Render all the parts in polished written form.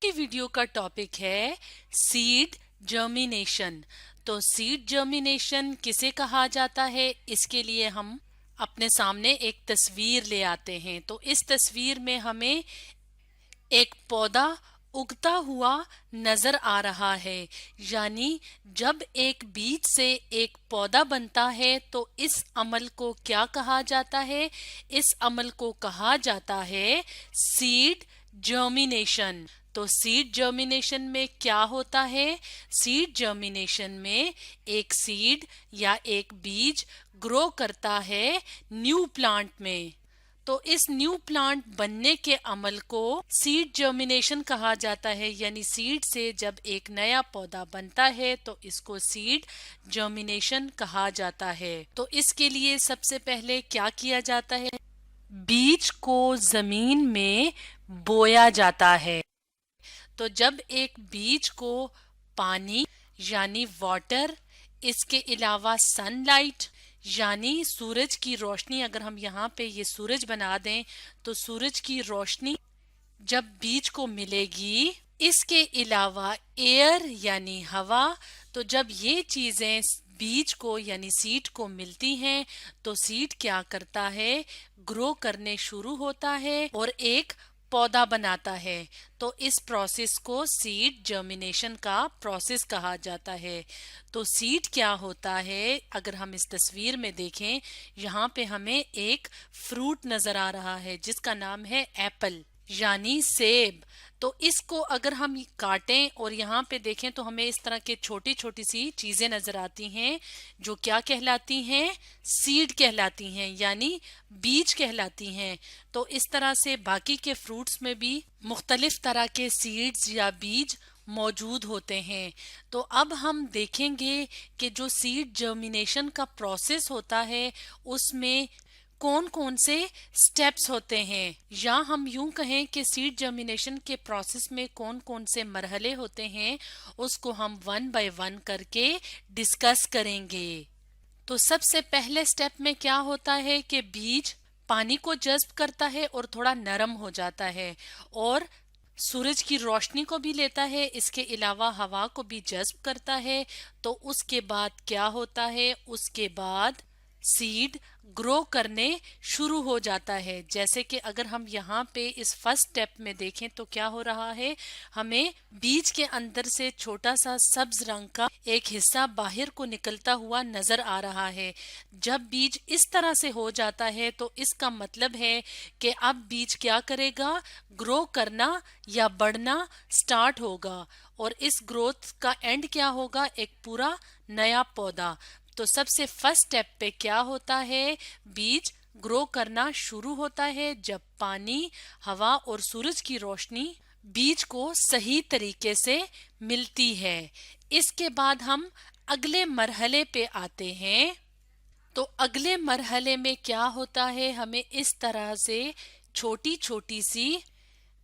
की वीडियो का टॉपिक है सीड जर्मिनेशन। तो सीड जर्मिनेशन किसे कहा जाता है, इसके लिए हम अपने सामने एक तस्वीर ले आते हैं। तो इस तस्वीर में हमें एक पौधा उगता हुआ नजर आ रहा है। यानी जब एक बीज से एक पौधा बनता है तो इस अमल को क्या कहा जाता है? इस अमल को कहा जाता है सीड जर्मिनेशन। तो सीड जर्मिनेशन में क्या होता है? सीड जर्मिनेशन में एक सीड या एक बीज ग्रो करता है न्यू प्लांट में। तो इस न्यू प्लांट बनने के अमल को सीड जर्मिनेशन कहा जाता है। यानी सीड से जब एक नया पौधा बनता है तो इसको सीड जर्मिनेशन कहा जाता है। तो इसके लिए सबसे पहले क्या किया जाता है? बीज को जमीन में बोया जाता है। तो जब एक बीज को पानी यानी वाटर, इसके अलावा सनलाइट यानी सूरज की रोशनी, अगर हम यहाँ पे ये सूरज बना दें तो सूरज की रोशनी जब बीज को मिलेगी, इसके अलावा एयर यानी हवा, तो जब ये चीजें बीज को यानी सीड को मिलती हैं तो सीड क्या करता है? ग्रो करने शुरू होता है और एक पौधा बनाता है। तो इस प्रोसेस को सीड जर्मिनेशन का प्रोसेस कहा जाता है। तो सीड क्या होता है? अगर हम इस तस्वीर में देखें, यहाँ पे हमें एक फ्रूट नजर आ रहा है जिसका नाम है एप्पल यानी सेब। तो इसको अगर हम काटें और यहाँ पे देखें तो हमें इस तरह के छोटी छोटी सी चीजें नजर आती हैं जो क्या कहलाती हैं? सीड कहलाती हैं यानी बीज कहलाती हैं। तो इस तरह से बाकी के फ्रूट्स में भी मुख्तलिफ तरह के सीड्स या बीज मौजूद होते हैं। तो अब हम देखेंगे कि जो सीड जर्मिनेशन का प्रोसेस होता है उसमें कौन कौन से स्टेप्स होते हैं, या हम यूं कहें कि सीड जर्मिनेशन के प्रोसेस में कौन कौन से मरहले होते हैं, उसको हम वन बाय वन करके डिस्कस करेंगे। तो सबसे पहले स्टेप में क्या होता है कि बीज पानी को जज्ब करता है और थोड़ा नरम हो जाता है और सूरज की रोशनी को भी लेता है, इसके अलावा हवा को भी जज्ब करता है। तो उसके बाद क्या होता है? उसके बाद सीड ग्रो करने शुरू हो जाता है। जैसे कि अगर हम यहाँ पे इस फर्स्ट स्टेप में देखें तो क्या हो रहा है? हमें बीज के अंदर से छोटा सा सब्ज रंग का एक हिस्सा बाहर को निकलता हुआ नजर आ रहा है। जब बीज इस तरह से हो जाता है तो इसका मतलब है कि अब बीज क्या करेगा? ग्रो करना या बढ़ना स्टार्ट होगा और इस ग्रोथ का एंड क्या होगा? एक पूरा नया पौधा। तो सबसे फर्स्ट स्टेप पे क्या होता है? बीज ग्रो करना शुरू होता है जब पानी, हवा और सूरज की रोशनी बीज को सही तरीके से मिलती है। इसके बाद हम अगले मरहले पे आते हैं। तो अगले मरहले में क्या होता है? हमें इस तरह से छोटी छोटी सी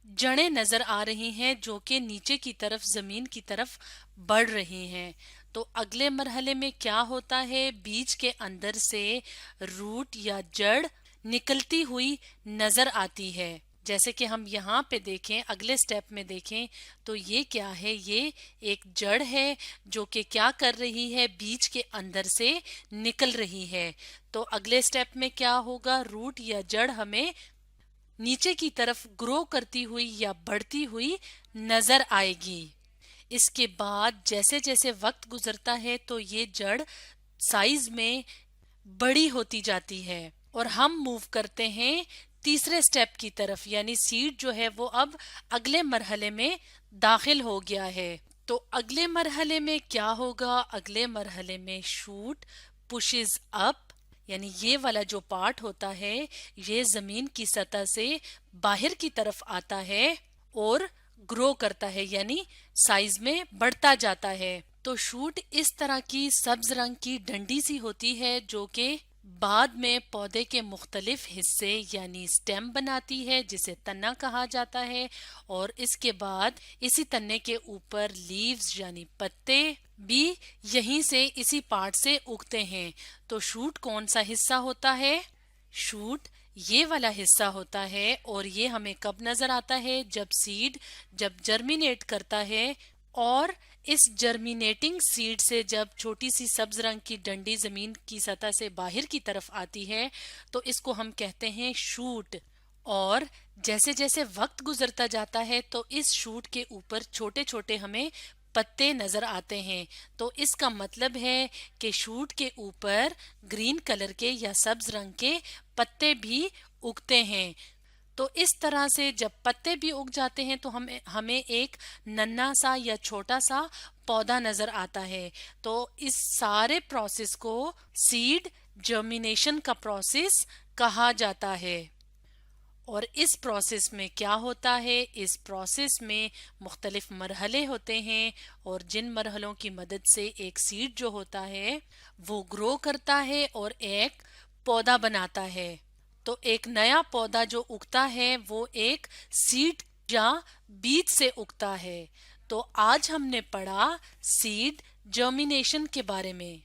जड़ें नजर आ रही हैं जो कि नीचे की तरफ जमीन की तरफ बढ़ रही हैं। तो अगले मरहले में क्या होता है? बीज के अंदर से रूट या जड़ निकलती हुई नजर आती है। जैसे कि हम यहाँ पे देखें, अगले स्टेप में देखें तो ये क्या है? ये एक जड़ है जो कि क्या कर रही है? बीज के अंदर से निकल रही है। तो अगले स्टेप में क्या होगा? रूट या जड़ हमें नीचे की तरफ ग्रो करती हुई या बढ़ती हुई नजर आएगी। इसके बाद जैसे जैसे वक्त गुजरता है तो ये जड़ साइज में बड़ी होती जाती है और हम मूव करते हैं तीसरे स्टेप की तरफ, यानी सीड जो है वो अब अगले मरहले में दाखिल हो गया है। तो अगले मरहले में क्या होगा? अगले मरहले में शूट पुशेस अप, यानी ये वाला जो पार्ट होता है ये जमीन की सतह से बाहर की तरफ आता है और ग्रो करता है यानी साइज में बढ़ता जाता है। तो शूट इस तरह की सब्ज रंग की डंडी सी होती है जो कि बाद में पौधे के मुख्तलिफ हिस्से यानी स्टेम बनाती है जिसे तना कहा जाता है, और इसके बाद इसी तन्ने के ऊपर लीव्स यानी पत्ते भी यहीं से इसी पार्ट से उगते हैं। तो शूट कौन सा हिस्सा होता है? शूट یہ والا حصہ ہوتا ہے اور یہ ہمیں کب نظر آتا ہے؟ جب سیڈ جب جرمینیٹ کرتا ہے اور اس جرمینیٹنگ سیڈ سے جب چھوٹی سی سبز رنگ کی ڈنڈی زمین کی سطح سے باہر کی طرف آتی ہے تو اس کو ہم کہتے ہیں شوٹ. اور جیسے جیسے وقت گزرتا جاتا ہے تو اس شوٹ کے اوپر چھوٹے چھوٹے ہمیں پتے نظر آتے ہیں. تو اس کا مطلب ہے کہ شوٹ کے اوپر گرین کلر کے یا سبز رنگ کے پتے بھی اگتے ہیں. تو اس طرح سے جب پتے بھی اگ جاتے ہیں تو ہمیں ایک ننا سا یا چھوٹا سا پودا نظر آتا ہے. تو اس سارے پروسیس کو سیڈ جرمینیشن کا پروسیس کہا جاتا ہے. اور اس پروسیس میں کیا ہوتا ہے؟ اس پروسیس میں مختلف مرحلے ہوتے ہیں اور جن مرحلوں کی مدد سے ایک سیڈ جو ہوتا ہے وہ گرو کرتا ہے اور ایک پودا بناتا ہے. تو ایک نیا پودا جو اگتا ہے وہ ایک سیڈ یا بیج سے اگتا ہے. تو آج ہم نے پڑھا سیڈ جرمینیشن کے بارے میں.